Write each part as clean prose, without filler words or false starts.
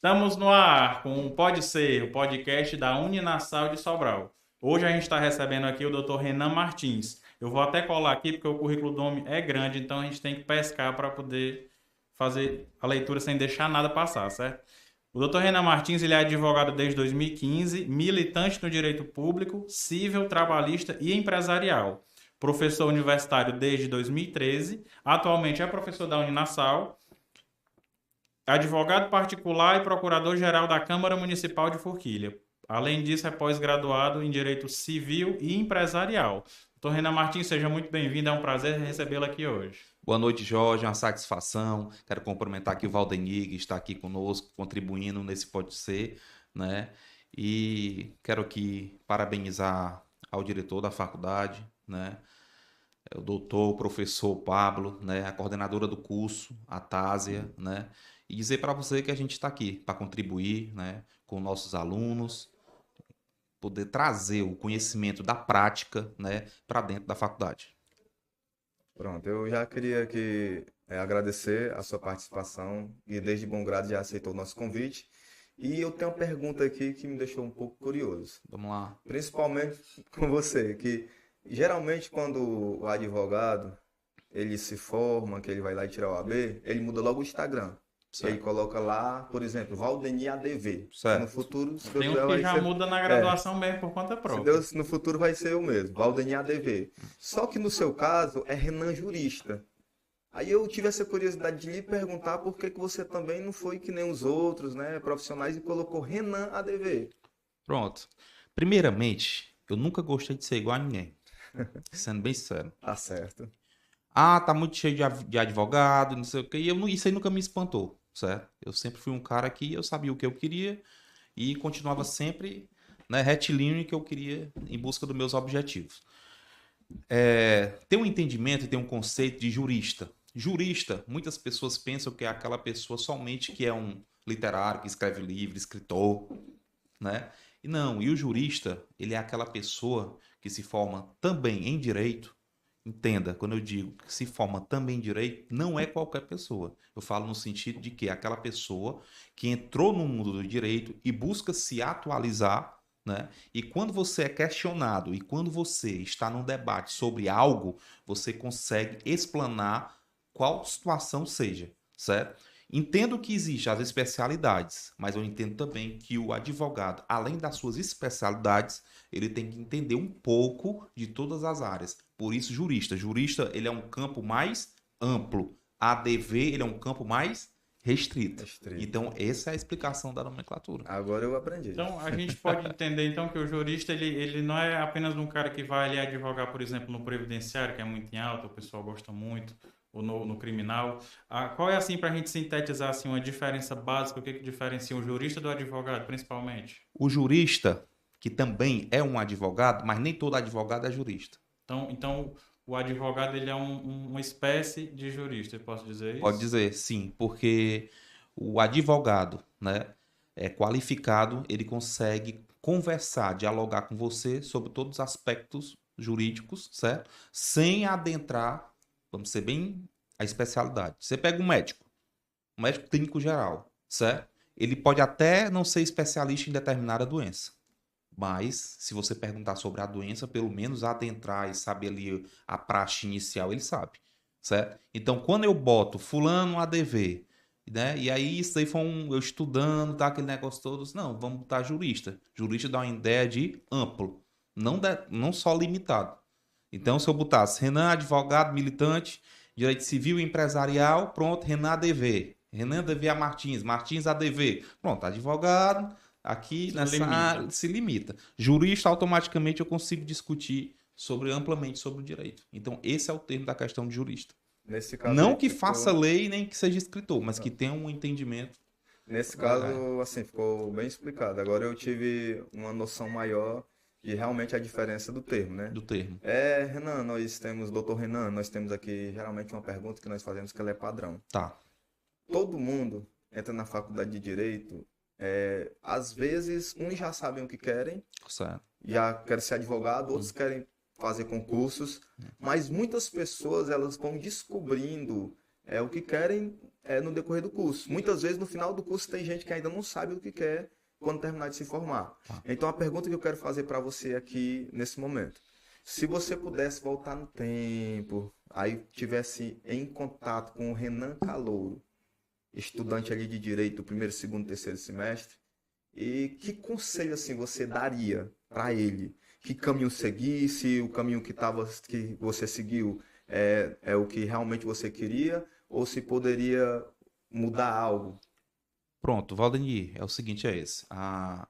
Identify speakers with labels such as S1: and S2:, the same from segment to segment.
S1: Estamos no ar com o Pode Ser, o podcast da Uninasal de Sobral. Hoje a gente está recebendo aqui o Dr. Renan Martins. Eu vou até colar aqui porque o currículo do homem é grande, então a gente tem que pescar para poder fazer a leitura sem deixar nada passar, certo? O Dr. Renan Martins, ele é advogado desde 2015, militante no direito público, civil, trabalhista e empresarial. Professor universitário desde 2013, atualmente é professor da Uninasal, advogado particular e procurador-geral da Câmara Municipal de Forquilha. Além disso, é pós-graduado em Direito Civil e Empresarial. Doutor Renan Martins, seja muito bem-vindo, é um prazer recebê-lo aqui hoje.
S2: Boa noite, Jorge, é uma satisfação. Quero cumprimentar aqui o Valdenir, que está aqui conosco, contribuindo nesse Pode Ser, né? E quero aqui parabenizar ao diretor da faculdade, né? O doutor, o professor Pablo, né? A coordenadora do curso, a Tásia, né? E dizer para você que a gente está aqui para contribuir, né? Com nossos alunos, poder trazer o conhecimento da prática, né? Para dentro da faculdade.
S3: Pronto, eu já queria agradecer a sua participação e desde bom grado já aceitou o nosso convite. E eu tenho uma pergunta aqui que me deixou um pouco curioso,
S2: Vamos lá.
S3: principalmente com você, que geralmente quando o advogado ele se forma, que ele vai lá e tirar o AB, ele muda logo o Instagram. Ele
S2: Certo.
S3: coloca lá, por exemplo, Valdenir ADV.
S2: Certo.
S3: No futuro, se Deus
S1: Tem um
S3: quiser,
S1: que
S3: vai
S1: já
S3: ser.
S1: muda na
S3: É,
S1: graduação mesmo por conta
S3: Se
S1: própria.
S3: Deus, no futuro vai ser o mesmo, Valdenir ADV. Só que no seu caso é Renan Jurista. Aí eu tive essa curiosidade de lhe perguntar por que que você também não foi que nem os outros, né, profissionais e colocou Renan ADV.
S2: Pronto. Primeiramente, eu nunca gostei de ser igual a ninguém. Sendo bem sincero.
S3: Tá certo.
S2: Ah, tá muito cheio de advogado, não sei o quê. E isso aí nunca me espantou, certo? Eu sempre fui um cara que eu sabia o que eu queria e continuava sempre, né, retilíneo que eu queria em busca dos meus objetivos. Tem um entendimento e tem um conceito de jurista. Jurista, muitas pessoas pensam que é aquela pessoa somente que é um literário, que escreve livro, escritor, né? E não, e o jurista, ele é aquela pessoa que se forma também em direito. Entenda, quando eu digo que se forma também em direito, não é qualquer pessoa. Eu falo no sentido de que é aquela pessoa que entrou no mundo do direito e busca se atualizar, né? E quando você é questionado e quando você está num debate sobre algo, você consegue explanar qual situação seja, certo? Entendo que existem as especialidades, mas eu entendo também que o advogado, além das suas especialidades, ele tem que entender um pouco de todas as áreas. Por isso, jurista. Jurista, ele é um campo mais amplo. ADV, ele é um campo mais restrito. Então, essa é a explicação da nomenclatura.
S3: Agora eu aprendi.
S1: Então, a gente pode entender então que o jurista ele não é apenas um cara que vai ali advogar, por exemplo, no previdenciário, que é muito em alta, o pessoal gosta muito, ou no criminal. Qual é, assim, para a gente sintetizar assim, uma diferença básica, o que que diferencia o jurista do advogado, principalmente?
S2: O jurista, que também é um advogado, mas nem todo advogado é jurista.
S1: Então o advogado ele é uma espécie de jurista, eu posso dizer
S2: Pode
S1: isso?
S2: dizer, sim, porque o advogado, né, é qualificado, ele consegue conversar, dialogar com você sobre todos os aspectos jurídicos, certo? Sem adentrar, vamos ser bem, a especialidade. Você pega um médico clínico geral, certo? Ele pode até não ser especialista em determinada doença, mas se você perguntar sobre a doença, pelo menos adentrar e saber ali a praxe inicial, ele sabe, certo? Então, quando eu boto fulano ADV, né? E aí isso aí foi eu estudando, tá aquele negócio todo, não, vamos botar jurista. Jurista dá uma ideia de amplo, não só limitado. Então, se eu botasse Renan, advogado, militante, direito civil e empresarial, pronto, Renan ADV. Renan ADV a Martins, Martins ADV. Pronto, advogado, aqui
S1: Se
S2: nessa área
S1: limita.
S2: se limita. Jurista, automaticamente eu consigo discutir amplamente sobre o direito. Então, esse é o termo da questão de jurista.
S3: Nesse caso
S2: Não
S3: aí
S2: que faça
S3: ficou.
S2: lei, nem que seja escritor, mas que tenha um entendimento
S3: Nesse
S2: da área.
S3: caso, assim, ficou bem explicado. Agora eu tive uma noção maior de realmente a diferença do termo, né?
S2: Do termo.
S3: Renan, nós temos, doutor Renan, nós temos aqui geralmente uma pergunta que nós fazemos que ela é padrão.
S2: Tá,
S3: Todo mundo entra na faculdade de Direito, às vezes uns já sabem o que querem,
S2: certo.
S3: já querem ser advogado, outros querem fazer concursos, mas muitas pessoas elas vão descobrindo o que querem no decorrer do curso. Muitas vezes, no final do curso, tem gente que ainda não sabe o que quer quando terminar de se formar. Então, a pergunta que eu quero fazer para você aqui, nesse momento. Se você pudesse voltar no tempo, aí tivesse em contato com o Renan Calouro, estudante ali de Direito do primeiro, segundo, terceiro semestre, e que conselho assim você daria para ele? Que caminho seguir? Se o caminho que você seguiu é o que realmente você queria, ou se poderia mudar algo?
S2: Pronto, Valdemir, é o seguinte, é esse. A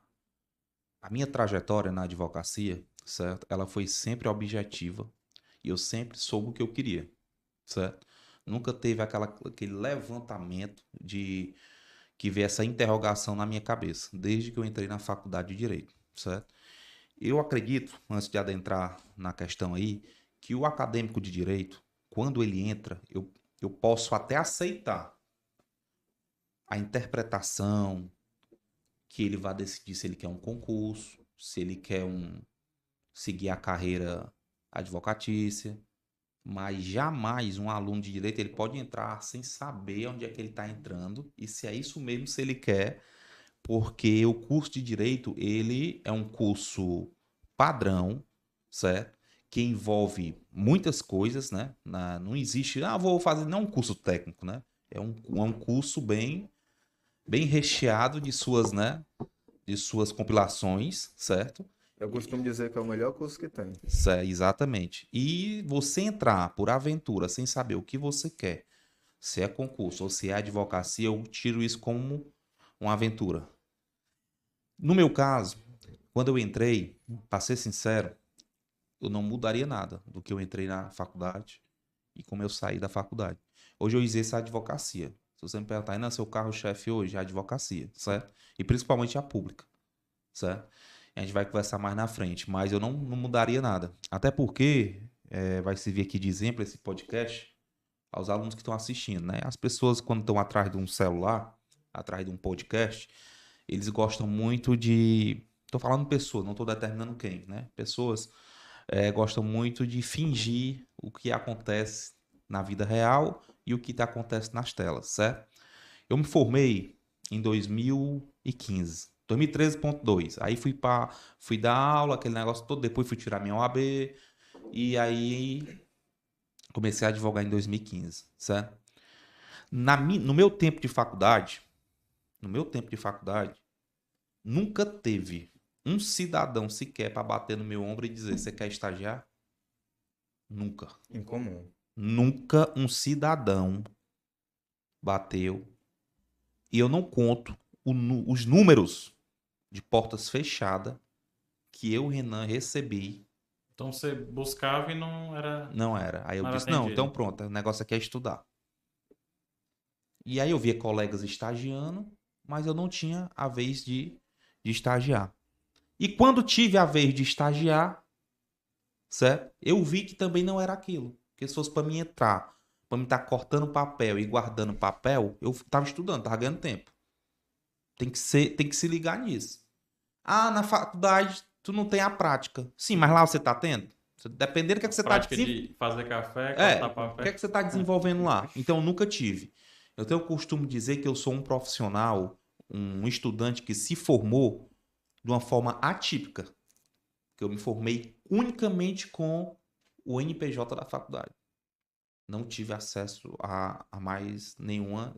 S2: minha trajetória na advocacia, certo? Ela foi sempre objetiva e eu sempre soube o que eu queria, certo? Nunca teve aquele levantamento de que veio essa interrogação na minha cabeça, desde que eu entrei na faculdade de Direito, certo? Eu acredito, antes de adentrar na questão aí, que o acadêmico de Direito, quando ele entra, eu posso até aceitar a interpretação, que ele vai decidir se ele quer um concurso, se ele quer seguir a carreira advocatícia, mas jamais um aluno de direito ele pode entrar sem saber onde é que ele está entrando e se é isso mesmo se ele quer, porque o curso de direito ele é um curso padrão, certo? Que envolve muitas coisas, né? Não existe, vou fazer não um curso técnico, né? É um curso bem recheado de suas, né? De suas compilações, certo?
S3: Eu costumo dizer que é o melhor curso que tem.
S2: Exatamente. E você entrar por aventura sem saber o que você quer, se é concurso ou se é advocacia, eu tiro isso como uma aventura. No meu caso, quando eu entrei, para ser sincero, eu não mudaria nada do que eu entrei na faculdade e como eu saí da faculdade. Hoje eu exerço a advocacia. Se você me perguntar, não, seu carro-chefe hoje é a advocacia, certo? E principalmente a pública, certo? A gente vai conversar mais na frente, mas eu não mudaria nada. Até porque vai servir aqui de exemplo esse podcast aos alunos que estão assistindo, né? As pessoas, quando estão atrás de um celular, atrás de um podcast, eles gostam muito de... Estou falando pessoas, não estou determinando quem, né? Pessoas gostam muito de fingir o que acontece na vida real e o que acontece nas telas, certo? Eu me formei em 2015. 2013.2. Aí fui dar aula, aquele negócio todo, depois fui tirar minha OAB e aí comecei a advogar em 2015, certo? No meu tempo de faculdade, nunca teve um cidadão sequer para bater no meu ombro e dizer, você quer estagiar? Nunca.
S3: Incomum.
S2: Nunca um cidadão bateu. E eu não conto os números de portas fechadas que eu, Renan, recebi.
S1: Então você buscava e não era.
S2: Não era. Aí eu
S1: Não
S2: disse,
S1: era
S2: não,
S1: atendido.
S2: então pronto, o negócio aqui é estudar. E aí eu via colegas estagiando, mas eu não tinha a vez de estagiar. E quando tive a vez de estagiar, certo? Eu vi que também não era aquilo. Porque se fosse para mim entrar, para mim estar cortando papel e guardando papel, eu estava estudando, estava ganhando tempo. Tem que se ligar nisso. Na faculdade tu não tem a prática. Sim, mas lá você tá tendo? Dependendo do que, é que você
S1: Prática
S2: tá
S1: de fazer café, cortar
S2: o
S1: papel.
S2: que é que você tá desenvolvendo lá? Então eu nunca tive. Eu tenho o costume de dizer que eu sou um profissional, um estudante que se formou de uma forma atípica. Que eu me formei unicamente com o NPJ da faculdade. Não tive acesso a mais nenhuma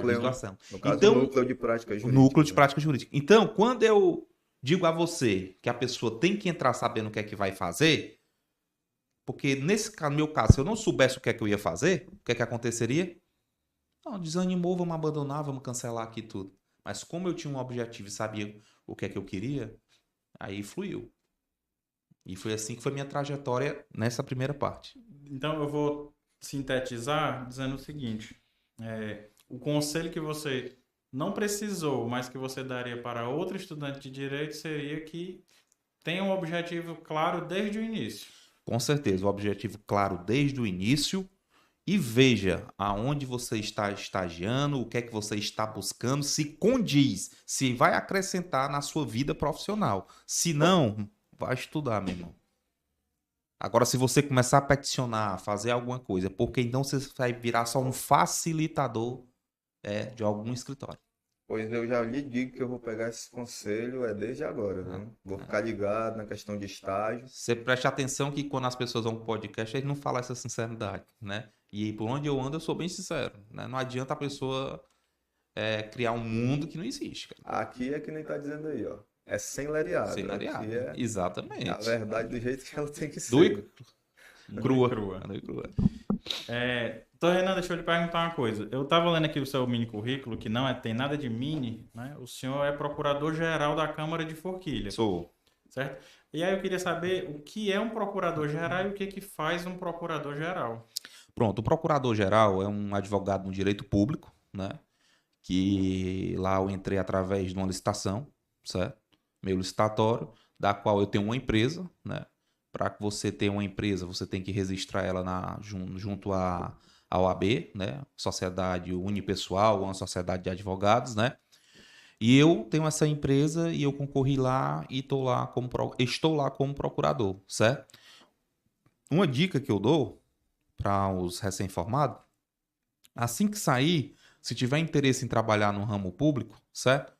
S2: graduação.
S3: No caso,
S2: então,
S3: o núcleo de prática
S2: o
S3: jurídica.
S2: núcleo de prática jurídica. Então, quando eu digo a você que a pessoa tem que entrar sabendo o que é que vai fazer, porque no meu caso, se eu não soubesse o que é que eu ia fazer, o que é que aconteceria? Não, desanimou, vamos abandonar, vamos cancelar aqui tudo. Mas como eu tinha um objetivo e sabia o que é que eu queria, aí fluiu. E foi assim que foi minha trajetória nessa primeira parte.
S1: Então eu vou sintetizar dizendo o seguinte: o conselho que você não precisou, mas que você daria para outro estudante de direito seria que tenha um objetivo claro desde o início.
S2: Com certeza, o objetivo claro desde o início e veja aonde você está estagiando, o que é que você está buscando, se condiz, se vai acrescentar na sua vida profissional. Se não, vai estudar, meu irmão. Agora, se você começar a peticionar, fazer alguma coisa, porque então você vai virar só um facilitador de algum escritório.
S3: Pois eu já lhe digo que eu vou pegar esse conselho desde agora, viu? Vou ficar ligado na questão de estágio.
S2: Você preste atenção que quando as pessoas vão pro podcast, eles não falam essa sinceridade, né? E por onde eu ando, eu sou bem sincero, né? Não adianta a pessoa criar um mundo que não existe, cara.
S3: Aqui é que nem tá dizendo aí, ó. É sem lereado.
S2: Sem
S3: Aqui
S2: variável.
S3: é
S2: Exatamente.
S3: a verdade do jeito que ela tem que
S2: Nua
S3: ser.
S2: e crua.
S1: Crua.
S2: Nua e crua.
S1: Então, Renan, deixa eu lhe perguntar uma coisa. Eu estava lendo aqui o seu mini currículo, que não tem nada de mini, né? O senhor é procurador-geral da Câmara de Forquilha,
S2: Sou.
S1: certo? E aí eu queria saber o que é um procurador-geral e o que faz um procurador-geral.
S2: Pronto, o procurador-geral é um advogado no direito público, né? Que lá eu entrei através de uma licitação, certo? Meio licitatório, da qual eu tenho uma empresa, né? Para que você tenha uma empresa, você tem que registrar ela junto à OAB, né? Sociedade unipessoal, uma sociedade de advogados, né? E eu tenho essa empresa e eu concorri lá e estou lá como procurador, certo? Uma dica que eu dou para os recém-formados, assim que sair, se tiver interesse em trabalhar no ramo público, certo?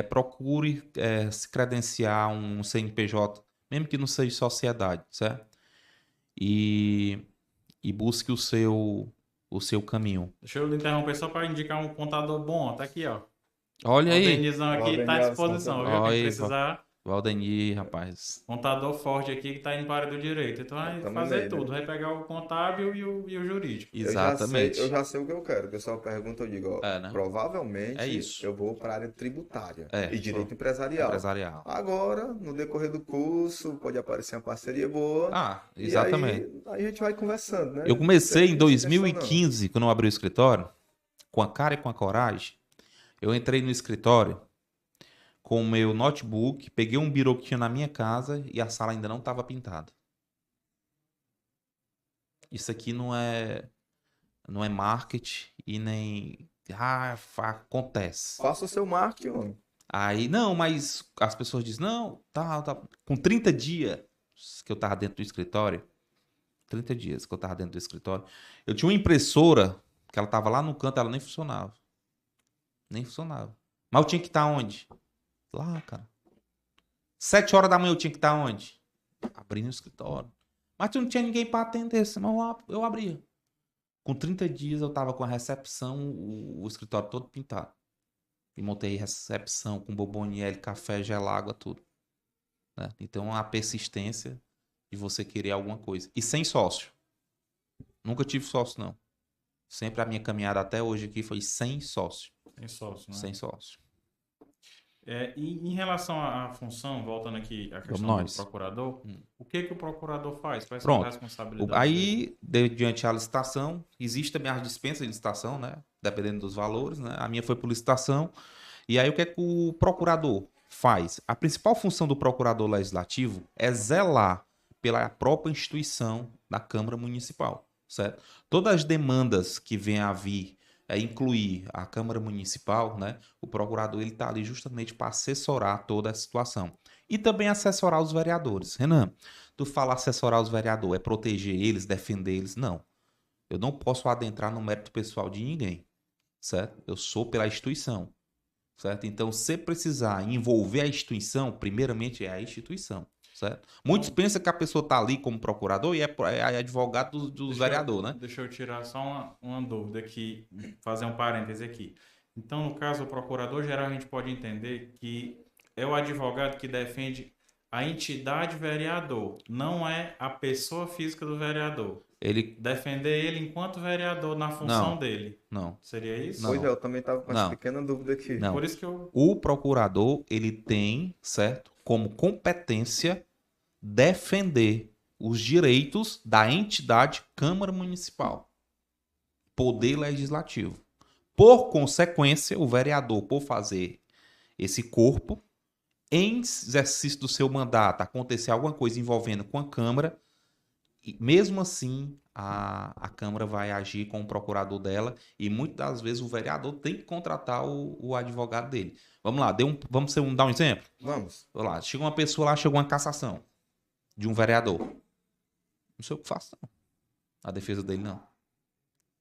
S2: Procure se credenciar um CNPJ, mesmo que não seja sociedade, certo? E busque o seu caminho.
S1: Deixa eu lhe interromper só para indicar um contador bom. Tá aqui, ó.
S2: Olha
S1: O
S2: aí.
S1: Aldenizão aqui está à disposição, viu?
S2: Olha
S1: Quem
S2: aí,
S1: precisar,
S2: Valdenir, rapaz.
S1: contador forte aqui que está indo para a área do direito. Então vai
S3: Tamo
S1: fazer
S3: nele,
S1: tudo.
S3: né?
S1: Vai pegar o contábil e o jurídico.
S2: Exatamente.
S3: Eu já sei o que eu quero. O pessoal pergunta, eu digo, ó,
S2: Né?
S3: provavelmente
S2: É isso.
S3: eu vou para a área tributária
S2: É,
S3: e direito empresarial. Agora, no decorrer do curso, pode aparecer uma parceria boa.
S2: Exatamente.
S3: E aí a gente vai conversando, né?
S2: Eu comecei em
S3: Sem
S2: 2015, quando eu abri o escritório, com a cara e com a coragem. Eu entrei no escritório com o meu notebook, peguei um birô que tinha na minha casa e a sala ainda não estava pintada. Isso aqui não é marketing e nem... acontece.
S3: Faça o seu marketing, homem.
S2: Aí, não, mas as pessoas dizem, não, tá. Com 30 dias que eu tava dentro do escritório, 30 dias que eu tava dentro do escritório, eu tinha uma impressora que ela tava lá no canto, ela nem funcionava. Nem funcionava. Mas eu tinha que estar onde? Lá, cara. 7 horas da manhã eu tinha que estar onde? Abrindo o escritório. Mas não tinha ninguém para atender, senão eu abria. Com 30 dias eu tava com a recepção, o escritório todo pintado. E montei recepção com bomboniere, café, gelágua, tudo. Né? Então a persistência de você querer alguma coisa. E sem sócio. Nunca tive sócio, não. Sempre a minha caminhada até hoje aqui foi sem sócio.
S1: Sem sócio, né?
S2: Sem sócio.
S1: E em relação à função, voltando aqui à questão do procurador, o que o procurador faz? Quais são as responsabilidades
S2: aí, diante da licitação, existe também as dispensas de licitação, né? Dependendo dos valores, né? A minha foi por licitação. E aí, o que o procurador faz? A principal função do procurador legislativo é zelar pela própria instituição da Câmara Municipal, certo? Todas as demandas que venham a vir incluir a Câmara Municipal, né? O procurador está ali justamente para assessorar toda a situação. E também assessorar os vereadores. Renan, tu fala assessorar os vereadores, é proteger eles, defender eles? Não. Eu não posso adentrar no mérito pessoal de ninguém, certo? Eu sou pela instituição, certo? Então, se precisar envolver a instituição, primeiramente é a instituição, certo? Muitos pensam que a pessoa está ali como procurador e é advogado dos vereadores, né?
S1: Deixa eu tirar só uma dúvida aqui, fazer um parêntese aqui. Então, no caso, o procurador-geral, a gente pode entender que é o advogado que defende a entidade vereador, não é a pessoa física do vereador. Defender ele enquanto vereador na função dele.
S2: Não.
S1: Seria isso?
S2: Não.
S3: Pois é, eu também estava com essa pequena dúvida aqui.
S2: Não.
S1: Por isso que
S2: O procurador, ele tem, certo, como competência defender os direitos da entidade Câmara Municipal. Poder Legislativo. Por consequência, o vereador, por fazer esse corpo, em exercício do seu mandato, acontecer alguma coisa envolvendo com a Câmara, e mesmo assim a Câmara vai agir com o procurador dela e muitas das vezes o vereador tem que contratar o advogado dele. Vamos lá, vamos dar um exemplo?
S3: Vamos.
S2: Chega uma pessoa lá, chegou uma cassação de um vereador. Não sei o que faço, não. A defesa dele, não.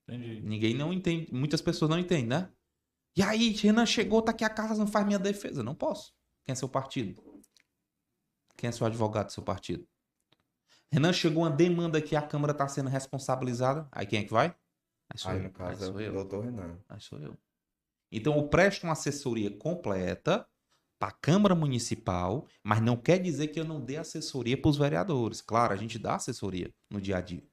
S1: Entendi.
S2: Ninguém não entende. Muitas pessoas não entendem, né? E aí, Renan chegou, tá aqui a casa, não faz minha defesa. Não posso. Quem é seu partido? Quem é seu advogado do seu partido? Renan chegou uma demanda aqui, a Câmara tá sendo responsabilizada. Aí quem é que vai? Aí sou
S3: Aí,
S2: eu.
S3: no caso,
S2: Aí sou
S3: é
S2: eu.
S3: o doutor Renan.
S2: Aí sou eu. Então eu presto uma assessoria completa para a Câmara Municipal, mas não quer dizer que eu não dê assessoria para os vereadores. Claro, a gente dá assessoria no dia a dia.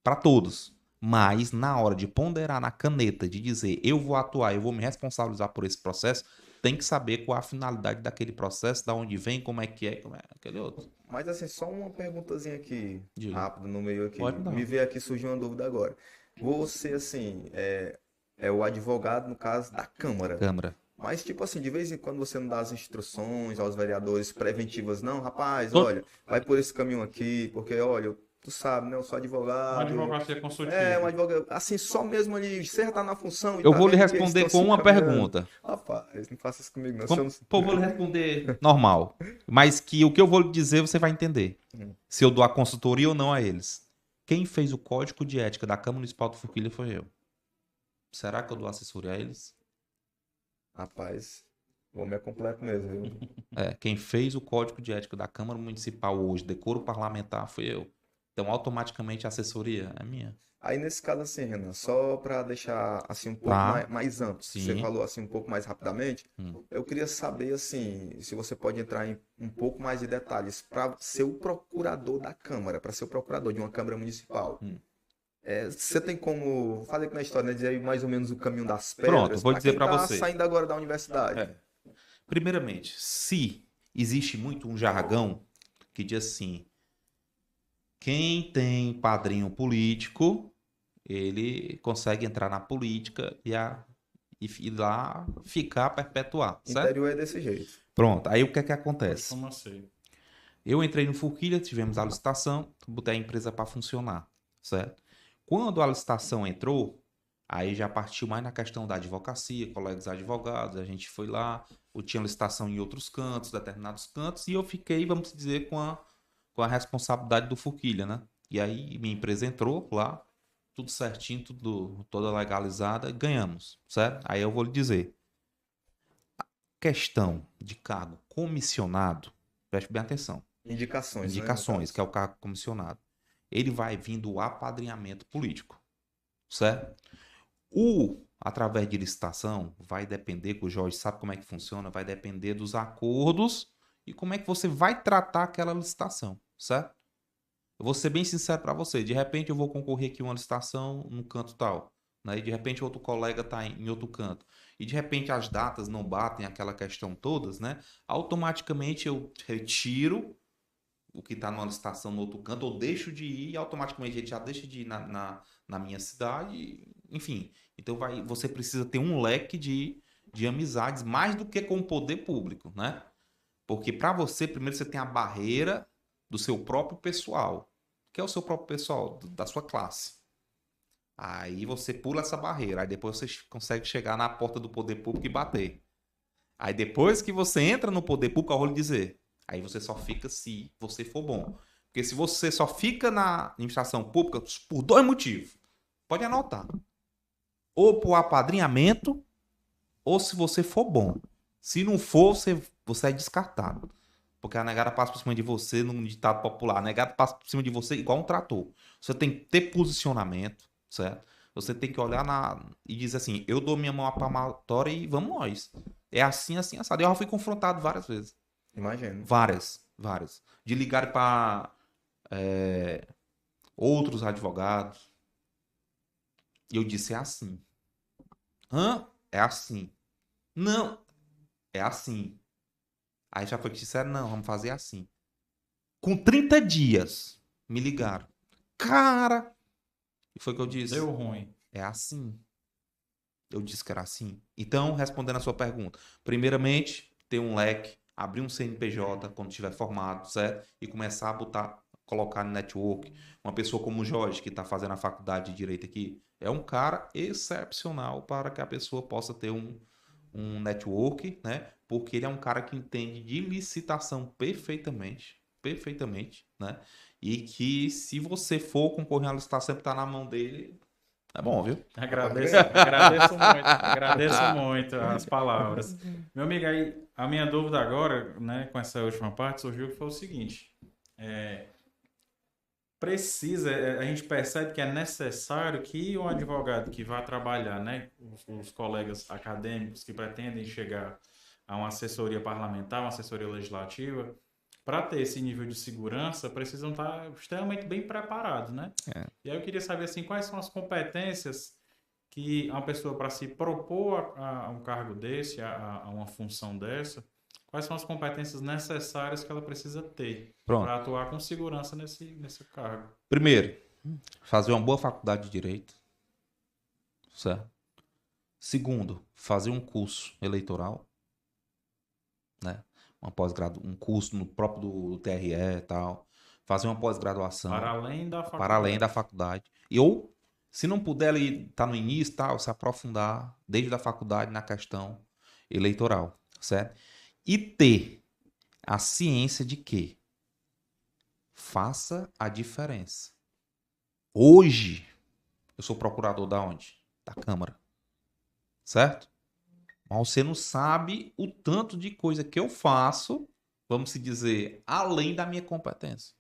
S2: Para todos. Mas na hora de ponderar na caneta, de dizer eu vou atuar, eu vou me responsabilizar por esse processo, tem que saber qual a finalidade daquele processo, da onde vem, como é aquele outro.
S3: Mas assim, só uma perguntazinha aqui,
S2: Diga.
S3: rápido, no meio aqui.
S2: Pode dar.
S3: Me veio aqui, surgiu uma dúvida agora. Você, assim, é o advogado, no caso, da Câmara.
S2: Câmara.
S3: Mas, tipo assim, de vez em quando você não dá as instruções aos vereadores preventivas, não, rapaz,
S2: Todo-
S3: olha, vai por esse caminho aqui, porque, olha, tu sabe, né, eu sou
S1: Uma
S3: advogado.
S1: advocacia consultiva.
S3: Um advogado, assim, só mesmo ali, você já tá na função e
S2: Eu
S3: tá
S2: vou lhe
S3: vendo que eles
S2: responder
S3: estão
S2: com
S3: se
S2: uma
S3: encaminhando.
S2: pergunta.
S3: Rapaz, não faça isso comigo, não.
S2: Pô, vou lhe responder normal. Mas que o que eu vou lhe dizer você vai entender. Se eu dou a consultoria ou não a eles. Quem fez o código de ética da Câmara Municipal do Forquilha foi eu. Será que eu dou assessoria a eles?
S3: Rapaz, o homem é completo mesmo, viu?
S2: Quem fez o código de ética da Câmara Municipal hoje, decoro parlamentar, foi eu. Então, automaticamente, a assessoria é minha.
S3: Aí, nesse caso, assim, Renan, só para deixar assim um pouco
S2: Tá.
S3: mais amplo,
S2: Sim.
S3: você falou assim um pouco mais rapidamente, eu queria saber, assim, se você pode entrar em um pouco mais de detalhes para ser o procurador da Câmara, para ser o procurador de uma Câmara Municipal. Você tem como, fazer aqui na história, né, dizer aí mais ou menos o caminho das pedras?
S2: Pronto, vou dizer
S3: quem
S2: pra
S3: tá
S2: você.
S3: saindo agora da universidade.
S2: Primeiramente, se existe muito um jargão que diz assim, quem tem padrinho político, ele consegue entrar na política e lá ficar, perpetuar, certo?
S3: Interior é desse jeito.
S2: Pronto, aí o que é que acontece?
S1: Como assim?
S2: Eu entrei no Forquilha, tivemos a licitação, botei a empresa para funcionar, certo? Quando a licitação entrou, aí já partiu mais na questão da advocacia, colegas advogados, a gente foi lá, eu tinha licitação em outros cantos, determinados cantos, e eu fiquei, vamos dizer, com a responsabilidade do Forquilha, né? E aí minha empresa entrou lá, tudo certinho, toda legalizada, ganhamos, certo? Aí eu vou lhe dizer, a questão de cargo comissionado, preste bem atenção,
S3: Indicações, né, no
S2: indicações,
S3: caso.
S2: que é o cargo comissionado, ele vai vir do apadrinhamento político, certo? Através de licitação, vai depender, que o Jorge sabe como é que funciona, vai depender dos acordos e como é que você vai tratar aquela licitação, certo? Eu vou ser bem sincero para você, de repente eu vou concorrer aqui uma licitação num canto tal, né? E de repente outro colega está em outro canto, e de repente as datas não batem, aquela questão todas, né? Automaticamente eu retiro o que está numa licitação no outro canto, ou deixo de ir, e automaticamente ele já deixa de ir na minha cidade, enfim. Então você precisa ter um leque de amizades, mais do que com o poder público, né? Porque para você, primeiro você tem a barreira do seu próprio pessoal. Que é o seu próprio pessoal, da sua classe. Aí você pula essa barreira, aí depois você consegue chegar na porta do poder público e bater. Aí depois que você entra no poder público, eu vou lhe dizer, aí você só fica se você for bom. Porque se você só fica na administração pública por dois motivos, pode anotar. Ou por apadrinhamento, ou se você for bom. Se não for, você é descartado. Porque a negada passa por cima de você num ditado popular. A negada passa por cima de você igual um trator. Você tem que ter posicionamento, certo? Você tem que olhar e dizer assim, eu dou minha mão à palmatória e vamos nós. É assim, assim, assado. Eu já fui confrontado várias vezes.
S3: Imagino.
S2: Várias. De ligar para outros advogados. E eu disse, é assim. Hã? É assim. Não. É assim. Aí já foi que disseram, não, vamos fazer assim. Com 30 dias, me ligaram. Cara! E foi o que eu disse.
S1: Deu ruim.
S2: É assim. Eu disse que era assim. Então, respondendo a sua pergunta. Primeiramente, ter um leque, abrir um CNPJ quando estiver formado, certo? E começar a colocar no network. Uma pessoa como o Jorge, que está fazendo a faculdade de Direito aqui, é um cara excepcional para que a pessoa possa ter um network, né? Porque ele é um cara que entende de licitação perfeitamente, perfeitamente, né? E que se você for concorrer à licitação, sempre tá na mão dele, é bom, viu?
S1: Agradeço muito as palavras. Meu amigo, aí a minha dúvida agora, né, com essa última parte, surgiu que foi o seguinte: a gente percebe que é necessário que o advogado que vai trabalhar, né, os colegas acadêmicos que pretendem chegar a uma assessoria parlamentar, uma assessoria legislativa, para ter esse nível de segurança, precisam estar extremamente bem preparados, né?
S2: É.
S1: E aí eu queria saber assim, quais são as competências que uma pessoa, para se propor a um cargo desse, a uma função dessa, quais são as competências necessárias que ela precisa ter
S2: Pronto.
S1: para atuar com segurança nesse cargo?
S2: Primeiro, fazer uma boa faculdade de Direito, certo? Segundo, fazer um curso eleitoral, né? Um curso no próprio do TRE e tal. Fazer uma pós-graduação.
S1: Para além da faculdade.
S2: Para além da faculdade. Ou, se não puder estar no início, tal, se aprofundar desde a faculdade na questão eleitoral, certo? E ter a ciência de que faça a diferença. Hoje, eu sou procurador da onde? Da Câmara. Certo? Mas você não sabe o tanto de coisa que eu faço, vamos se dizer, além da minha competência.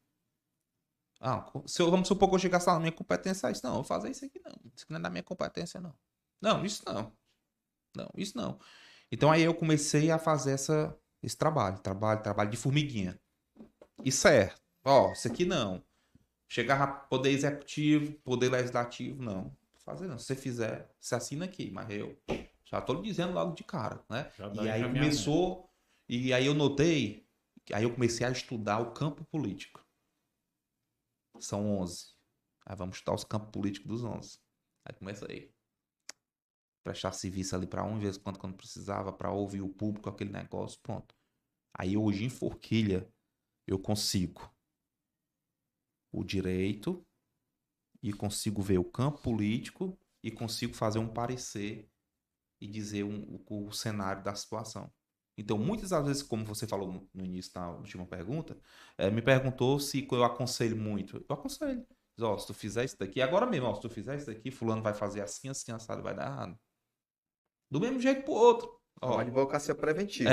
S2: Vamos supor que eu chegasse lá na minha competência, não, eu vou fazer isso aqui não. Isso aqui não é da minha competência, não. Não, isso não. Não, isso não. Então aí eu comecei a fazer esse trabalho de formiguinha. E certo. Isso aqui não. Chegar a poder executivo, poder legislativo, não. Vou fazer não. Se você fizer, você assina aqui, mas eu já tô lhe dizendo logo de cara, né? E aí começou, e aí eu notei, aí eu comecei a estudar o campo político. São 11. Aí vamos estudar os campos políticos dos 11. Aí comecei a prestar serviço ali para de vez em quando precisava, para ouvir o público, aquele negócio, pronto. Aí hoje em Forquilha eu consigo o direito e consigo ver o campo político e consigo fazer um parecer e dizer o cenário da situação. Então, muitas das vezes, como você falou no início da última pergunta, me perguntou se eu aconselho muito. Eu aconselho. Se tu fizer isso daqui, agora mesmo, se tu fizer isso daqui, fulano vai fazer assim, assado, vai dar errado. Do mesmo jeito pro outro.
S3: Uma advocacia preventiva.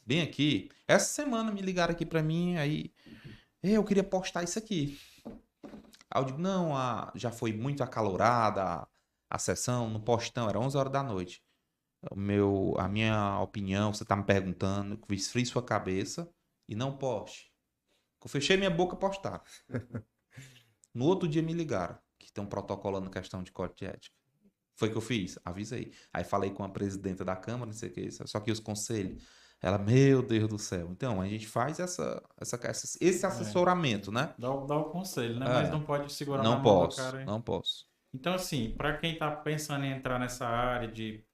S2: Bem aqui, essa semana me ligaram aqui pra mim, aí eu queria postar isso aqui. Aí eu digo, não, já foi muito acalorada a sessão, no postão, era 11 horas da noite. A minha opinião, você tá me perguntando, esfrie sua cabeça e não poste. Eu fechei minha boca, postar. No outro dia me ligaram, que tem um protocolo na questão de código de ética. Foi o que eu fiz, avisei. Aí falei com a presidenta da Câmara, não sei o que, só que os conselhos. Ela, meu Deus do céu. Então, a gente faz esse assessoramento, né?
S1: Dá o conselho, né? Mas não pode segurar
S2: não
S1: na
S2: posso,
S1: mão do cara.
S2: Não posso.
S1: Então, assim, para quem está pensando em entrar nessa área de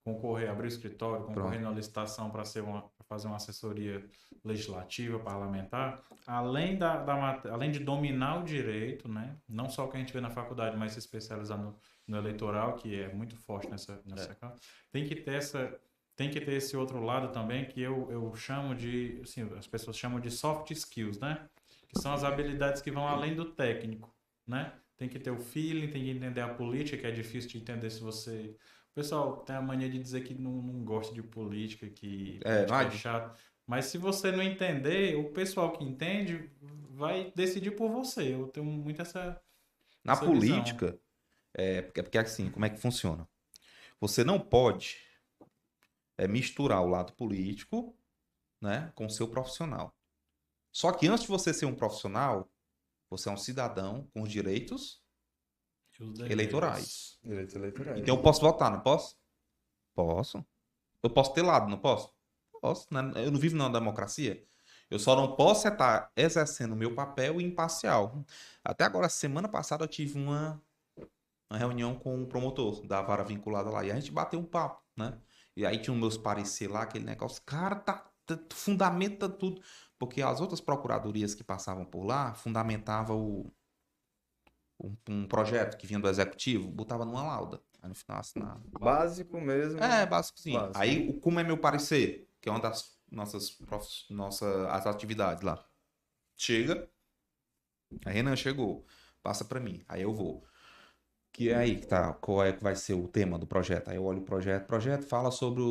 S1: concorrer, abrir o escritório, concorrer na licitação para fazer uma assessoria legislativa, parlamentar, além além de dominar o direito, né? Não só o que a gente vê na faculdade, mas se especializar no eleitoral, que é muito forte nessa tem que ter esse outro lado também, que eu chamo de, assim, as pessoas chamam de soft skills, né? Que são as habilidades que vão além do técnico, né? Tem que ter o feeling, tem que entender a política, que é difícil de entender se você... O pessoal tem a mania de dizer que não gosta de política, que política é chato. Mas se você não entender, o pessoal que entende vai decidir por você. Eu tenho muito essa
S2: Na política, porque assim, como é que funciona? Você não pode misturar o lado político, né, com o seu profissional. Só que antes de você ser um profissional, você é um cidadão com os direitos eleitorais.
S3: Direitos eleitorais.
S2: Então eu posso votar, não posso? Posso. Eu posso ter lado, não posso? Posso. Eu não vivo numa democracia. Eu só não posso estar exercendo o meu papel imparcial. Até agora, semana passada, eu tive uma reunião com o promotor da vara vinculada lá. E a gente bateu um papo, né? E aí tinha os meus parecer lá, aquele negócio. Cara, fundamenta tudo. Porque as outras procuradorias que passavam por lá fundamentavam um projeto que vinha do executivo, botava numa lauda. Aí no final assinava.
S3: Básico mesmo.
S2: Básico sim. Básico. Aí, como é meu parecer, que é uma das nossas as atividades lá. Chega. Aí, Renan, chegou. Passa pra mim. Aí eu vou. Que é aí que tá, qual é que vai ser o tema do projeto? Aí eu olho o projeto. O projeto fala sobre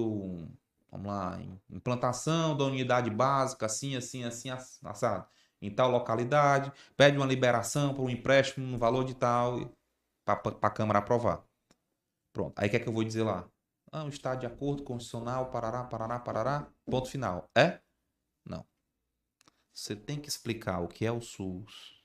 S2: vamos lá, implantação da unidade básica, assim, assado. Em tal localidade, pede uma liberação para um empréstimo no valor de tal, para a Câmara aprovar. Pronto. Aí o que é que eu vou dizer lá? Está de acordo constitucional, parará, ponto final. É? Não. Você tem que explicar o que é o SUS.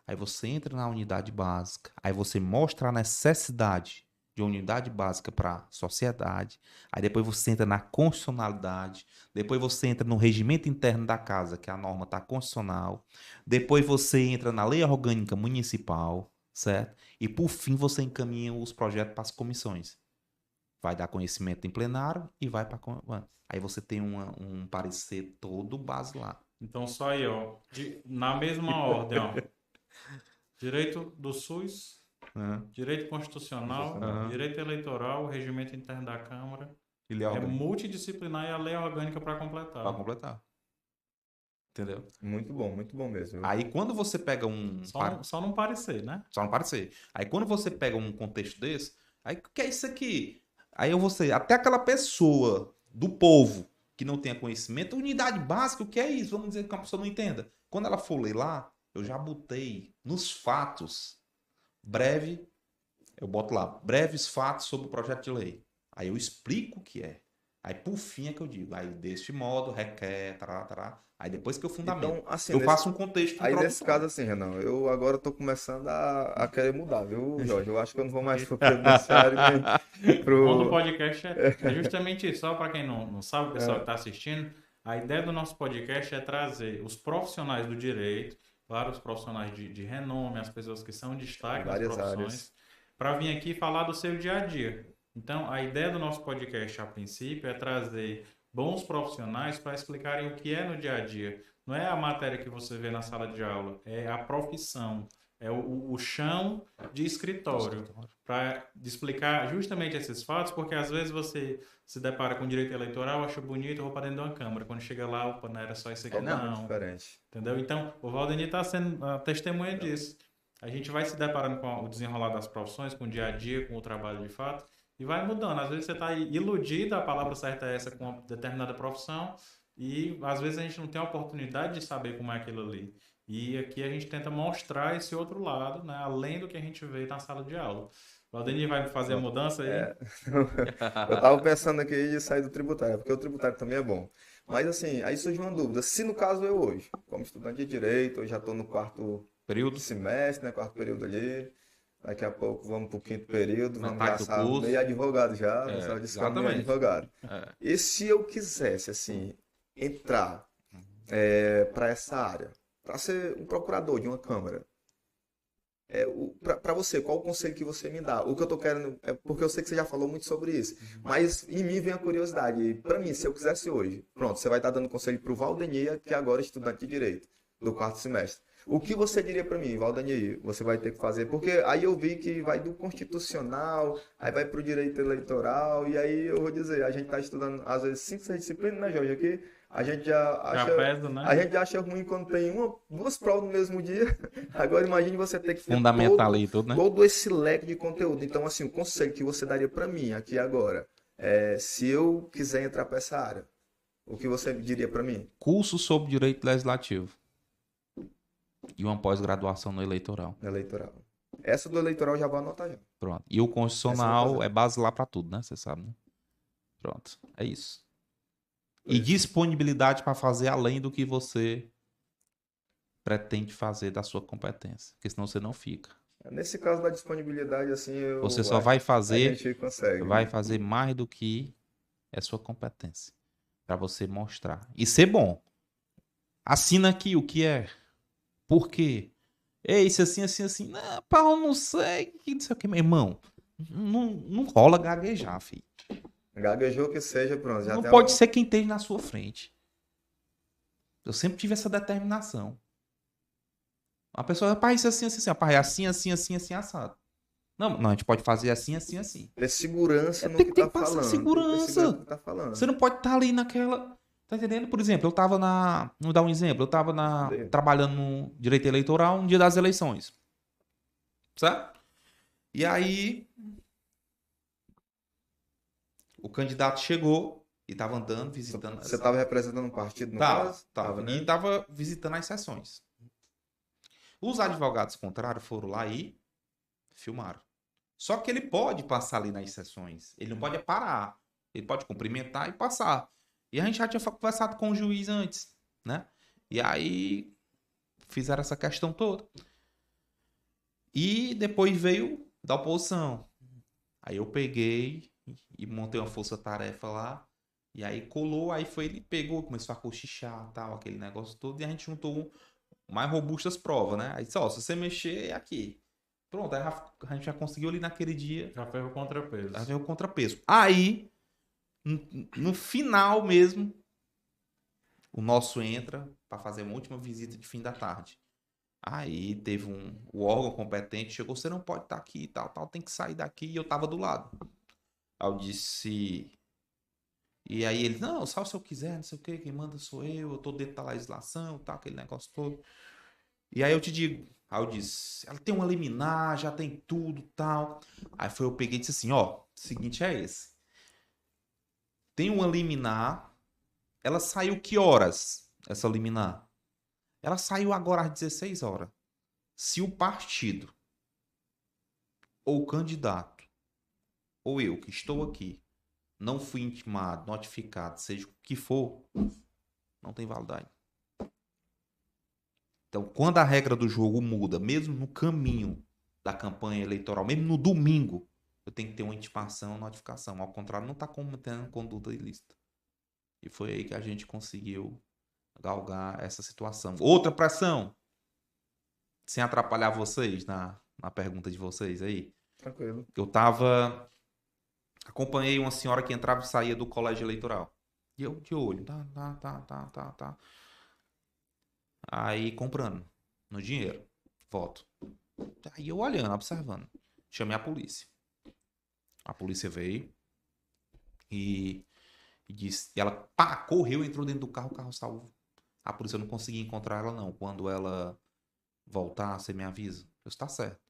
S2: Aí você entra na unidade básica, aí você mostra a necessidade de uma unidade básica para a sociedade, aí depois você entra na constitucionalidade, depois você entra no regimento interno da casa, que a norma está constitucional, depois você entra na lei orgânica municipal, certo? E por fim você encaminha os projetos para as comissões. Vai dar conhecimento em plenário e vai para... Aí você tem um parecer todo base lá.
S1: Então só aí, ó, na mesma ordem, ó. Direito do SUS, direito constitucional, direito eleitoral, regimento interno da Câmara. É multidisciplinar e a lei orgânica para completar.
S2: Para completar. Entendeu?
S3: Muito bom mesmo.
S2: Aí quando você pega
S1: Só não parecer, né?
S2: Só não parecer. Aí quando você pega um contexto desse, aí o que é isso aqui? Aí até aquela pessoa do povo que não tenha conhecimento, unidade básica, o que é isso? Vamos dizer que a pessoa não entenda. Quando ela for ler lá, eu já botei nos fatos, eu boto lá, breves fatos sobre o projeto de lei. Aí eu explico o que é. Aí por fim é que eu digo, aí deste modo, requer, Aí depois que eu fundamento,
S3: então, assim,
S2: eu faço um contexto.
S3: Aí nesse caso assim, Renan, eu agora tô começando a querer mudar, viu, Jorge? Eu acho que eu não vou mais pro previdenciário nem pro...
S1: O do podcast é justamente isso. Só para quem não sabe, o pessoal que está assistindo, a ideia do nosso podcast é trazer os profissionais do direito, claro, os profissionais de renome, as pessoas que são destaque nas profissões, para vir aqui falar do seu dia a dia. Então, a ideia do nosso podcast, a princípio, é trazer bons profissionais para explicarem o que é no dia a dia. Não é a matéria que você vê na sala de aula, é a profissão, é o chão de escritório, para explicar justamente esses fatos, porque às vezes você se depara com direito eleitoral, acha bonito, vou para dentro de uma câmara. Quando chega lá, opa, não era só isso aqui, não.
S3: É diferente.
S1: Entendeu? Então, o Valdenir está sendo a testemunha disso. A gente vai se deparando com o desenrolar das profissões, com o dia a dia, com o trabalho de fato, e vai mudando. Às vezes você está iludido, a palavra certa é essa, com uma determinada profissão, e às vezes a gente não tem a oportunidade de saber como é aquilo ali. E aqui a gente tenta mostrar esse outro lado, né, além do que a gente vê na sala de aula. O Valdenir vai fazer a mudança aí?
S3: Eu estava pensando aqui de sair do tributário, porque o tributário também é bom. Mas assim, aí surge uma dúvida. Se no caso eu hoje, como estudante de Direito, eu já estou no quarto semestre, né, quarto período ali, daqui a pouco vamos para o quinto período, vamos passar meio advogado já, meio advogado. E se eu quisesse, assim, entrar para essa área, para ser um procurador de uma Câmara, para você, qual o conselho que você me dá? O que eu tô querendo é porque eu sei que você já falou muito sobre isso, mas em mim vem a curiosidade. Para mim, se eu quisesse hoje, pronto, você vai estar dando conselho para o Valdenir, que agora é estudante de Direito, do quarto semestre. O que você diria para mim, Valdenir? Você vai ter que fazer, porque aí eu vi que vai do constitucional, aí vai para o direito eleitoral, e aí eu vou dizer, a gente está estudando às vezes 5, 6 disciplinas, né, Jorge, aqui. A gente já acha ruim quando tem duas provas no mesmo dia. Agora imagine você ter que
S2: fundamental aí tudo, né?
S3: Todo esse leque de conteúdo. Então, assim, o conselho que você daria para mim aqui agora, se eu quiser entrar para essa área, o que você diria para mim?
S2: Curso sobre direito legislativo e uma pós-graduação no eleitoral.
S3: Essa do eleitoral eu já vou anotar já.
S2: Pronto. E o constitucional é base lá para tudo, né? Você sabe, né? Pronto. É isso. E disponibilidade para fazer além do que você pretende fazer da sua competência. Porque senão você não fica.
S3: Nesse caso da disponibilidade, assim,
S2: você só vai fazer,
S3: a gente consegue,
S2: vai fazer mais do que é sua competência. Para você mostrar. E ser bom. Assina aqui o que é. Por quê? Isso assim. Não, Paulo, não sei. Que não sei o que, meu irmão. Não rola gaguejar, filho.
S3: Gaguejou que seja, pronto. Já
S2: não pode ser quem esteja na sua frente. Eu sempre tive essa determinação. A pessoa, rapaz, isso assim. Rapaz, assim, assado. Não, a gente pode fazer assim.
S3: Ter segurança no
S2: que
S3: que
S2: tem
S3: tá falando.
S2: Segurança.
S3: Tá falando.
S2: Você não pode estar ali naquela... Tá entendendo? Por exemplo, eu tava na... Vou dar um exemplo. Eu tava trabalhando no direito eleitoral no dia das eleições. Certo? E aí... O candidato chegou e tava andando, visitando...
S3: Você estava representando um partido, no caso?
S2: Tava.
S3: Né?
S2: E tava visitando as sessões. Os advogados contrários foram lá e filmaram. Só que ele pode passar ali nas sessões. Ele não pode parar. Ele pode cumprimentar e passar. E a gente já tinha conversado com o juiz antes, né? E aí fizeram essa questão toda. E depois veio da oposição. Aí eu peguei e montei uma força-tarefa lá. E aí colou, aí foi, ele pegou, começou a cochichar, tal, aquele negócio todo. E a gente juntou mais robustas provas, né? Aí disse, ó, se você mexer, é aqui. Pronto, aí a gente já conseguiu ali naquele dia.
S1: Já fez o contrapeso.
S2: Já fez o contrapeso. Aí, no final mesmo, o nosso entra para fazer uma última visita de fim da tarde. Aí teve o órgão competente, chegou, você não pode estar aqui e tal, tem que sair daqui. E eu tava do lado. Aí eu disse... E aí ele, não, só se eu quiser, não sei o que, quem manda sou eu tô dentro da legislação, tal, aquele negócio todo. E aí eu te digo, aí eu disse, ela tem uma liminar, já tem tudo, tal. Aí eu peguei e disse assim, ó, o seguinte é esse. Tem uma liminar, ela saiu que horas, essa liminar? Ela saiu agora às 16 horas. Se o partido, ou o candidato, ou eu que estou aqui, não fui intimado, notificado, seja o que for, não tem validade. Então, quando a regra do jogo muda, mesmo no caminho da campanha eleitoral, mesmo no domingo, eu tenho que ter uma intimação, uma notificação. Ao contrário, não está cometendo conduta ilícita. E foi aí que a gente conseguiu galgar essa situação. Outra pressão, sem atrapalhar vocês na pergunta de vocês aí.
S3: Tranquilo.
S2: Eu acompanhei uma senhora que entrava e saía do colégio eleitoral. E eu de olho, tá. Aí comprando no dinheiro, voto. Aí eu olhando, observando. Chamei a polícia. A polícia veio e disse, e ela correu, entrou dentro do carro, o carro salvo. A polícia não conseguia encontrar ela não. Quando ela voltar, você me avisa. Eu disse, tá certo.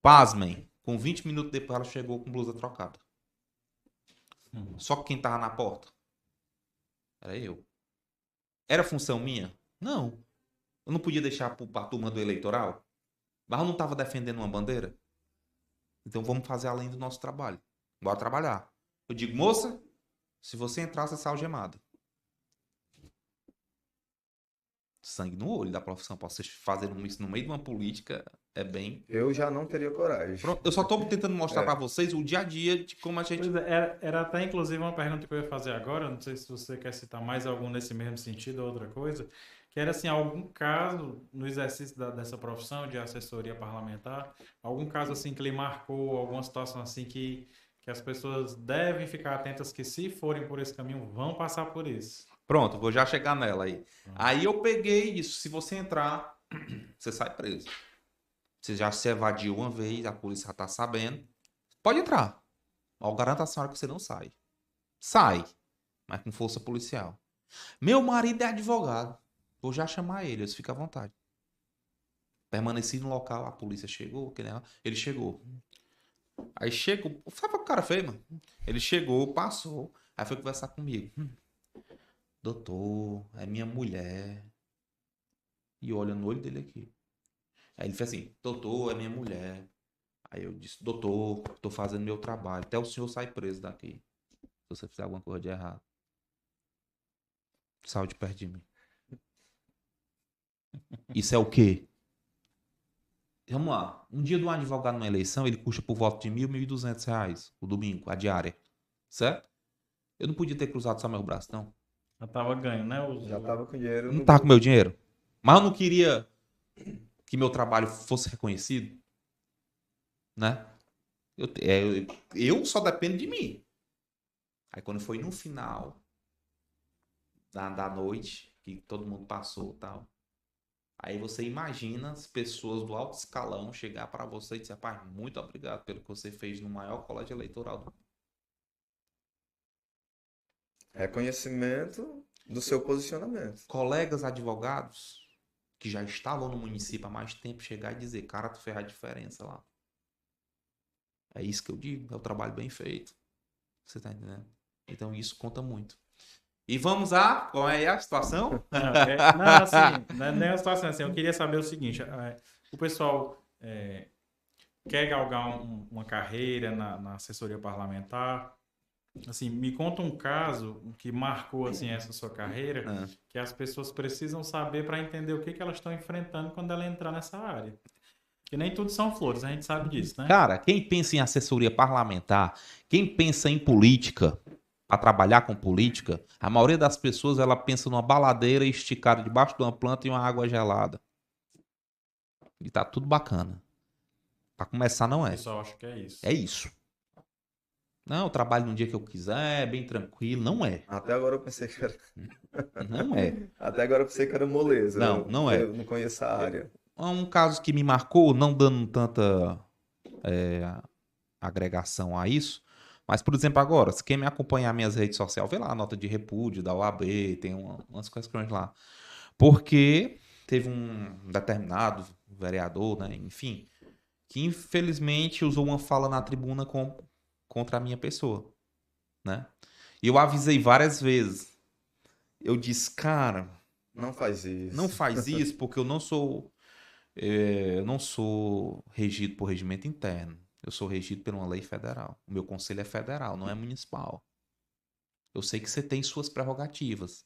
S2: Pasmem, com 20 minutos depois ela chegou com blusa trocada. Só que quem tava na porta era eu. Era função minha? Não. Eu não podia deixar pra turma do eleitoral? Mas eu não tava defendendo uma bandeira? Então vamos fazer além do nosso trabalho. Bora trabalhar. Eu digo, moça, se você entrar, você sai algemada. Sangue no olho da profissão. Pra vocês fazerem isso no meio de uma política é bem...
S3: Eu já não teria coragem.
S2: Pronto, eu só tô tentando mostrar pra vocês o dia a dia de como a gente...
S1: Pois é, era até inclusive uma pergunta que eu ia fazer agora, não sei se você quer citar mais algum nesse mesmo sentido ou outra coisa, que era assim, algum caso no exercício dessa profissão de assessoria parlamentar, algum caso assim que lhe marcou, alguma situação assim que as pessoas devem ficar atentas que se forem por esse caminho, vão passar por isso.
S2: Pronto, vou já chegar nela aí. Aí eu peguei isso, se você entrar, você sai preso. Você já se evadiu uma vez, a polícia já tá sabendo. Pode entrar. Mas eu garanto a senhora que você não sai. Sai, mas com força policial. Meu marido é advogado. Vou já chamar ele, fica à vontade. Permaneci no local, a polícia chegou, ele chegou. Aí chegou, sabe o que o cara fez, mano? Ele chegou, passou, aí foi conversar comigo. Doutor, é minha mulher. E olha no olho dele aqui. Aí ele fez assim, doutor, é minha mulher. Aí eu disse, doutor, tô fazendo meu trabalho. Até o senhor sai preso daqui. Se você fizer alguma coisa de errado. Saiu de perto de mim. Isso é o quê? Vamos lá. Um dia de um advogado numa eleição, ele custa por volta de R$ 1.200 o domingo, a diária. Certo? Eu não podia ter cruzado só meu braço, não.
S1: Já tava ganho, né?
S3: Já tava com dinheiro.
S2: Não tava com meu dinheiro. Mas eu não queria que meu trabalho fosse reconhecido. Né? Eu só dependo de mim. Aí quando foi no final da noite, que todo mundo passou e tal, aí você imagina as pessoas do alto escalão chegar para você e dizer, pai, muito obrigado pelo que você fez no maior colégio eleitoral do mundo.
S3: Reconhecimento. do seu posicionamento.
S2: Colegas advogados que já estavam no município há mais tempo chegar e dizer, cara, tu fez a diferença lá. É isso que eu digo, é o trabalho bem feito. Você tá entendendo? Então isso conta muito. E vamos a... Qual é a situação?
S1: Não, assim, não é nem a situação assim. Eu queria saber o seguinte: o pessoal quer galgar uma carreira na assessoria parlamentar. Assim, me conta um caso que marcou assim essa sua carreira, que as pessoas precisam saber para entender o que elas estão enfrentando quando ela entrar nessa área. Que nem tudo são flores, a gente sabe disso, né?
S2: Cara, quem pensa em assessoria parlamentar, quem pensa em política, para trabalhar com política, a maioria das pessoas ela pensa numa baladeira esticada debaixo de uma planta e uma água gelada. E tá tudo bacana. Para começar, não
S1: O
S2: é.
S1: pessoal acha que é isso.
S2: É isso. Não, eu trabalho no dia que eu quiser, bem tranquilo. Não é.
S3: Até agora eu pensei que era...
S2: Não é.
S3: Até agora eu pensei que era moleza.
S2: Não, não é.
S3: Eu não conheço a área.
S2: Um caso que me marcou, não dando tanta agregação a isso, mas, por exemplo, agora, se quem me acompanhar nas minhas redes sociais, vê lá a nota de repúdio da OAB, tem umas questões lá. Porque teve um determinado vereador, né, enfim, que infelizmente usou uma fala na tribuna contra a minha pessoa, né? E eu avisei várias vezes. Eu disse, cara,
S3: Não faz isso.
S2: não faz isso porque eu não sou regido por regimento interno. Eu sou regido por uma lei federal. O meu conselho é federal, não é municipal. Eu sei que você tem suas prerrogativas.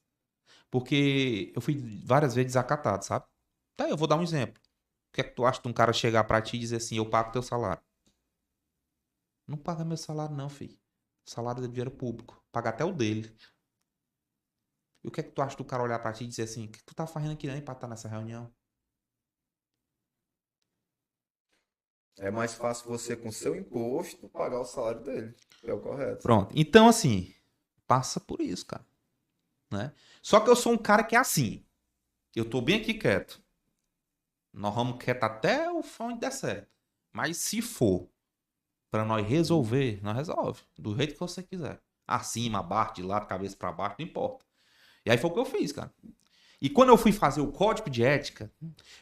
S2: Porque eu fui várias vezes desacatado, sabe? Tá, eu vou dar um exemplo. O que é que tu acha de um cara chegar pra ti e dizer assim, eu pago teu salário? Não paga meu salário não, filho. O salário é dinheiro público. Paga até o dele. E o que é que tu acha do cara olhar pra ti e dizer assim, o que tu tá fazendo aqui nem pra estar nessa reunião?
S3: É mais fácil você, com seu imposto, pagar o salário dele. É o correto.
S2: Pronto. Então, assim, passa por isso, cara. Né? Só que eu sou um cara que é assim. Eu tô bem aqui quieto. Nós vamos quieto até o fim der certo. Mas se for pra nós resolver, nós resolve. Do jeito que você quiser. Acima, abaixo, de lado, cabeça pra baixo, não importa. E aí foi o que eu fiz, cara. E quando eu fui fazer o código de ética,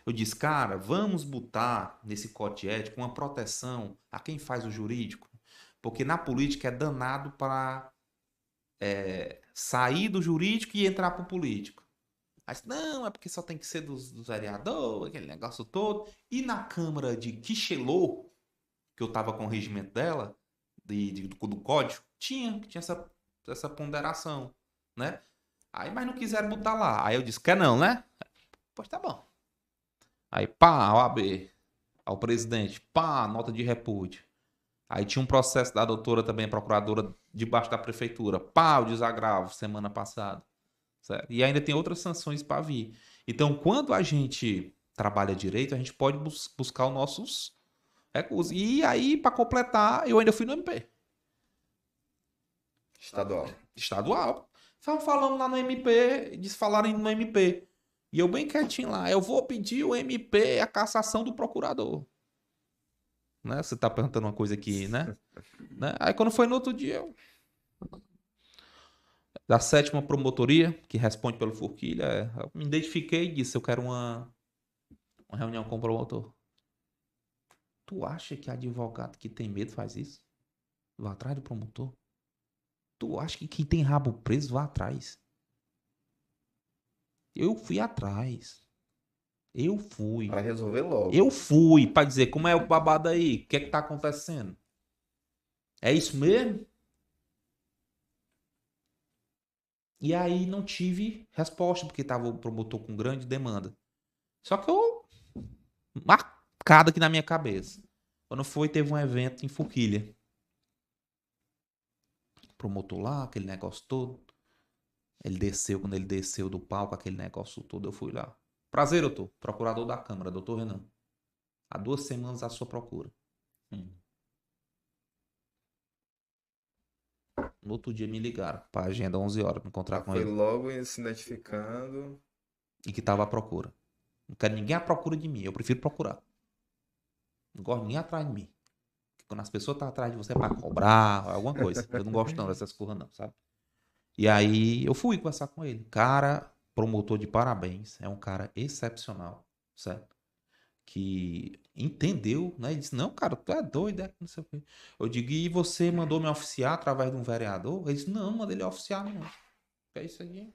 S2: eu disse, cara, vamos botar nesse código de ética uma proteção a quem faz o jurídico. Porque na política é danado para sair do jurídico e entrar pro político. Mas não, é porque só tem que ser dos vereadores, aquele negócio todo. E na Câmara de Quixelô, que eu tava com o regimento dela, do código, tinha essa ponderação, né? Aí, mas não quiseram botar lá. Aí eu disse, quer não, né? Pois tá bom. Aí, pá, OAB, ao presidente, pá, nota de repúdio. Aí tinha um processo da doutora também, procuradora, debaixo da prefeitura. Pá, o desagravo, semana passada. Certo? E ainda tem outras sanções para vir. Então, quando a gente trabalha direito, a gente pode buscar os nossos recursos. E aí, para completar, eu ainda fui no MP. Estadual. Estavam falando lá no MP, falaram no MP. E eu bem quietinho lá, eu vou pedir o MP a cassação do procurador. Né? Você tá perguntando uma coisa aqui, né? Aí quando foi no outro dia, da 7ª promotoria, que responde pelo Forquilha, eu me identifiquei e disse, eu quero uma reunião com o promotor. Tu acha que advogado que tem medo faz isso? Vai atrás do promotor? Tu acha que quem tem rabo preso vai atrás? Eu fui atrás. Eu fui.
S3: Para resolver logo.
S2: Eu fui para dizer como é o babado aí, o que é que tá acontecendo? É isso mesmo? E aí não tive resposta, porque tava o promotor com grande demanda. Só que eu... marcado aqui na minha cabeça. Quando foi, teve um evento em Forquilha. Promotor lá, aquele negócio todo. Quando ele desceu do palco, aquele negócio todo, eu fui lá. Prazer, doutor. Procurador da Câmara, doutor Renan. Há 2 semanas à sua procura. No outro dia me ligaram para agenda 11 horas para encontrar com
S3: Foi
S2: ele.
S3: logo se identificando.
S2: E que tava à procura. Não quero ninguém à procura de mim. Eu prefiro procurar. Não gosto de ninguém atrás de mim. Porque quando as pessoas estão atrás de você é para cobrar, alguma coisa. Eu não gosto não dessas coisas não, sabe? E aí eu fui conversar com ele. Cara, promotor de parabéns. É um cara excepcional, certo? Que entendeu, né? Ele disse, não, cara, tu é doido, é? Não sei o quê. Eu digo, e você mandou me oficiar através de um vereador? Ele disse, não, mandei ele oficiar, não. Que é isso aqui?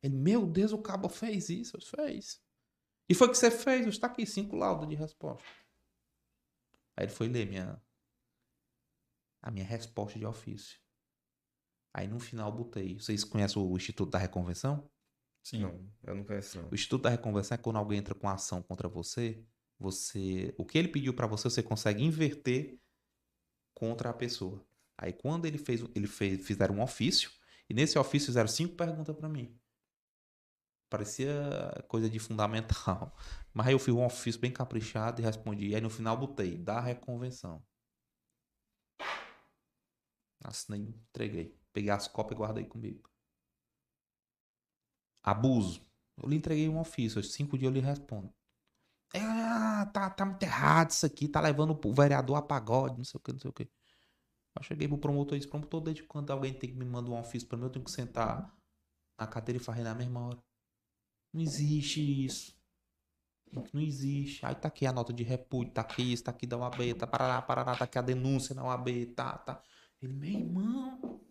S2: Ele, meu Deus, o cabo fez isso. Eu disse, fez. E foi o que você fez? Está aqui, 5 laudos de resposta. Aí ele foi ler a minha resposta de ofício. Aí no final botei. Vocês conhecem o Instituto da Reconvenção?
S1: Sim.
S3: Não, eu não conheço, não.
S2: O Instituto da Reconvenção é quando alguém entra com ação contra você, o que ele pediu pra você, você consegue inverter contra a pessoa. Aí quando fizeram um ofício, e nesse ofício fizeram 5 perguntas pra mim. Parecia coisa de fundamental. Mas aí eu fiz um ofício bem caprichado e respondi. Aí no final botei, da reconvenção. Assinei, entreguei. Peguei as cópias e guardei comigo. Abuso. Eu lhe entreguei um ofício. 5 dias eu lhe respondo. Tá muito errado isso aqui. Tá levando o vereador a pagode, não sei o que, não sei o que. Eu cheguei pro promotor e disse, promotor, desde quando alguém tem que me mandar um ofício pra mim, eu tenho que sentar na cadeira e fazer na mesma hora. Não existe isso. Não existe. Aí tá aqui a nota de repúdio, tá aqui isso, tá aqui da UAB, tá parará, tá aqui a denúncia na UAB, tá. Ele, meu irmão.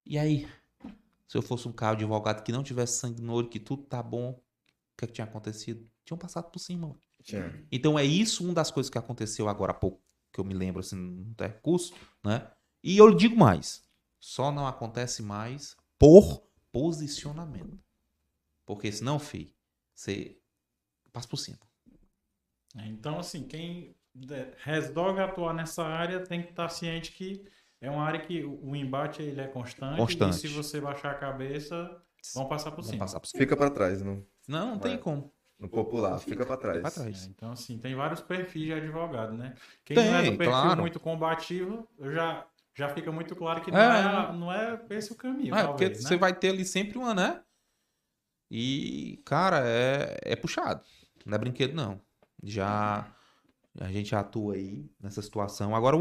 S2: E aí? Se eu fosse um cara advogado que não tivesse sangue no olho, que tudo tá bom, o que é que tinha acontecido? Tinham passado por cima.
S3: Tinha.
S2: Então é isso uma das coisas que aconteceu agora há pouco, que eu me lembro assim no percurso, né? E eu digo mais, só não acontece mais por posicionamento. Porque senão, filho, você passa por cima.
S1: Então, assim, quem resolve atuar nessa área tem que estar ciente que é uma área que o embate ele é constante. E se você baixar a cabeça, vão passar por cima.
S3: Fica pra trás, não?
S2: Não tem como.
S3: No popular, fica pra trás.
S2: Fica pra trás.
S1: Então, assim, tem vários perfis de advogado, né? Quem
S2: Tem,
S1: não é do perfil
S2: claro.
S1: muito combativo, já fica muito claro que
S2: É.
S1: não é esse o caminho,
S2: É,
S1: talvez,
S2: porque
S1: né?
S2: você vai ter ali sempre uma, né? E, cara, é puxado. Não é brinquedo, não. A gente atua aí nessa situação. Agora,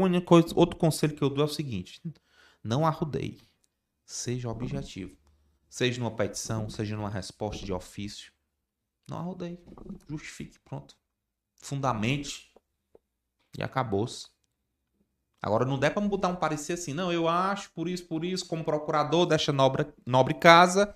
S2: outro conselho que eu dou é o seguinte: não arrudeie. Seja objetivo. Seja numa petição, seja numa resposta de ofício. Não arrudeie. Justifique, pronto. Fundamente. E acabou-se. Agora, não dá pra botar um parecer assim, não, eu acho, por isso, como procurador desta nobre casa,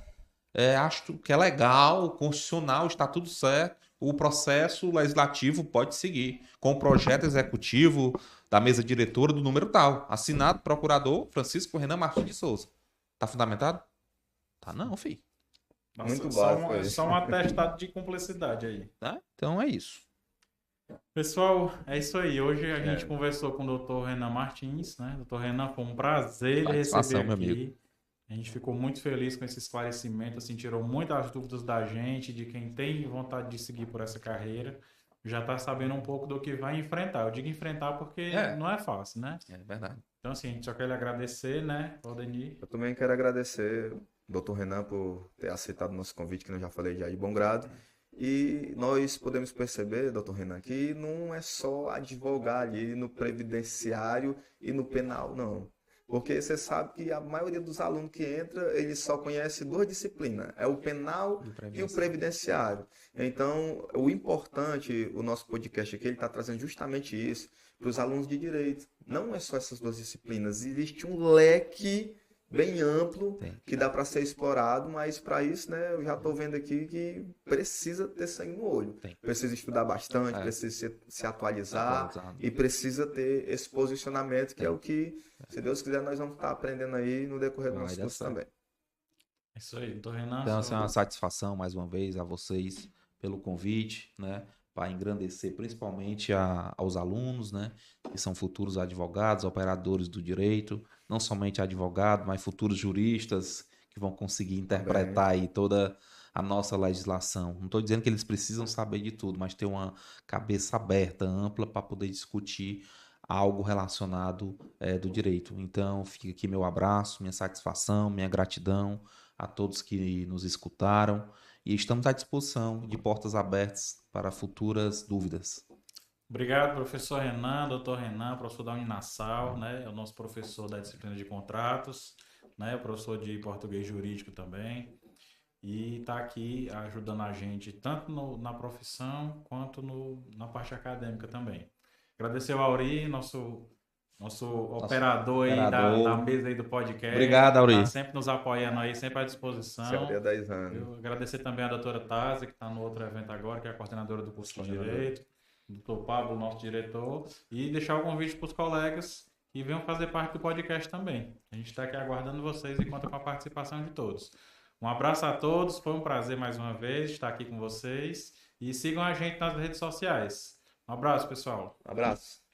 S2: acho que é legal, constitucional, está tudo certo, o processo legislativo pode seguir, com o projeto executivo da mesa diretora do número tal, assinado procurador Francisco Renan Martins de Souza. Tá fundamentado? Tá não, filho.
S3: Muito
S1: básico. Só um atestado de cumplicidade aí.
S2: Tá? Então é isso.
S1: Pessoal, é isso aí. Hoje a gente conversou com o Dr. Renan Martins, né? Dr. Renan, foi um prazer ele receber
S2: meu
S1: aqui.
S2: amigo.
S1: A gente ficou muito feliz com esse esclarecimento, assim, tirou muitas dúvidas da gente, de quem tem vontade de seguir por essa carreira, já está sabendo um pouco do que vai enfrentar. Eu digo enfrentar porque não é fácil, né?
S2: É verdade.
S1: Então, assim, a gente só quer lhe agradecer, né, Valdemir?
S3: Eu também quero agradecer o Dr. Renan por ter aceitado o nosso convite, que eu já falei já de bom grado. E nós podemos perceber, Dr. Renan, que não é só advogar ali no previdenciário e no penal, não. Porque você sabe que a maioria dos alunos que entra, eles só conhecem 2 disciplinas, é o penal e o previdenciário. Então, o importante, o nosso podcast aqui, ele está trazendo justamente isso para os alunos de direito. Não é só essas 2 disciplinas, existe um leque bem amplo que dá para ser explorado, mas para isso, né, eu já estou vendo aqui que precisa ter sangue no olho. Precisa estudar bastante, precisa se atualizar e precisa ter esse posicionamento, que é o que, se Deus quiser, nós vamos estar aprendendo aí no decorrer do nosso curso também.
S1: É isso aí, doutor Renan.
S2: Então, assim, é uma satisfação, mais uma vez, a vocês pelo convite, né? Para engrandecer principalmente aos alunos, né? Que são futuros advogados, operadores do direito, não somente advogados, mas futuros juristas que vão conseguir interpretar aí toda a nossa legislação. Não estou dizendo que eles precisam saber de tudo, mas ter uma cabeça aberta, ampla, para poder discutir algo relacionado do direito. Então, fica aqui meu abraço, minha satisfação, minha gratidão a todos que nos escutaram. E estamos à disposição, de portas abertas para futuras dúvidas.
S1: Obrigado, professor Renan, doutor Renan, professor da Uninassal, né? É o nosso professor da disciplina de contratos. né? Professor de português jurídico também. E está aqui ajudando a gente tanto na profissão quanto na parte acadêmica também. Agradecer ao Auri, nosso operador aí da mesa aí do podcast.
S2: Obrigado, Auri.
S1: Tá sempre nos apoiando aí, sempre à disposição.
S3: Sempre há 10 anos.
S1: Eu agradecer também a doutora Tazi, que está no outro evento agora, que é a coordenadora do curso de Direito. Doutor Pablo, nosso diretor. E deixar o convite para os colegas que venham fazer parte do podcast também. A gente está aqui aguardando vocês e conta com a participação de todos. Um abraço a todos, foi um prazer mais uma vez estar aqui com vocês e sigam a gente nas redes sociais. Um abraço, pessoal.
S3: Abraço.